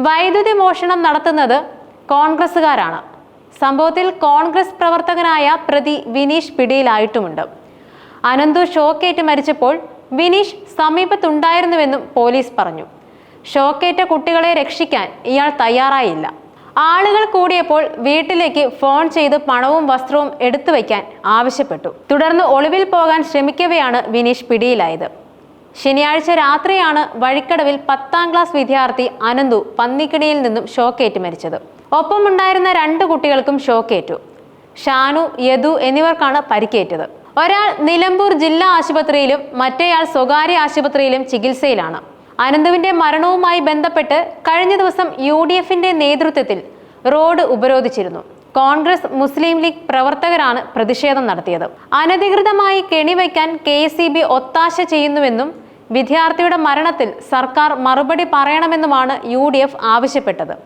വൈദ്യുതി മോഷണം നടത്തുന്നത് കോൺഗ്രസുകാരാണ്. സംഭവത്തിൽ കോൺഗ്രസ് പ്രവർത്തകനായ പ്രതി വിനീഷ് പിടിയിലായിട്ടുമുണ്ട്. അനന്തു ഷോക്കേറ്റ് മരിച്ചപ്പോൾ വിനീഷ് സമീപത്തുണ്ടായിരുന്നുവെന്നും പോലീസ് പറഞ്ഞു. ഷോക്കേറ്റ കുട്ടികളെ രക്ഷിക്കാൻ ഇയാൾ തയ്യാറായില്ല. ആളുകൾ കൂടിയപ്പോൾ വീട്ടിലേക്ക് ഫോൺ ചെയ്ത് പണവും വസ്ത്രവും എടുത്തു വയ്ക്കാൻ ആവശ്യപ്പെട്ടു. തുടർന്ന് ഒളിവിൽ പോകാൻ ശ്രമിക്കവെയാണ് വിനീഷ് പിടിയിലായത്. ശനിയാഴ്ച രാത്രിയാണ് വഴിക്കടവിൽ 10ാം ക്ലാസ് വിദ്യാർത്ഥി അനന്തു പന്നിക്കിണിയിൽ നിന്നും ഷോക്കേറ്റ് മരിച്ചത്. ഒപ്പമുണ്ടായിരുന്ന 2 കുട്ടികൾക്കും ഷോക്കേറ്റു. ഷാനു, യദു എന്നിവർക്കാണ് പരിക്കേറ്റത്. ഒരാൾ നിലമ്പൂർ ജില്ലാ ആശുപത്രിയിലും മറ്റേയാൾ സ്വകാര്യ ആശുപത്രിയിലും ചികിത്സയിലാണ്. അനന്തുവിന്റെ മരണവുമായി ബന്ധപ്പെട്ട് കഴിഞ്ഞ ദിവസം UDFന്റെ നേതൃത്വത്തിൽ റോഡ് ഉപരോധിച്ചിരുന്നു. കോൺഗ്രസ് മുസ്ലിം ലീഗ് പ്രവർത്തകരാണ് പ്രതിഷേധം നടത്തിയത്. അനധികൃതമായി കെണിവയ്ക്കാൻ KCB ഒത്താശ ചെയ്യുന്നുവെന്നും വിദ്യാർത്ഥിയുടെ മരണത്തിൽ സർക്കാർ മറുപടി പറയണമെന്നുമാണ് UDF ആവശ്യപ്പെട്ടത്.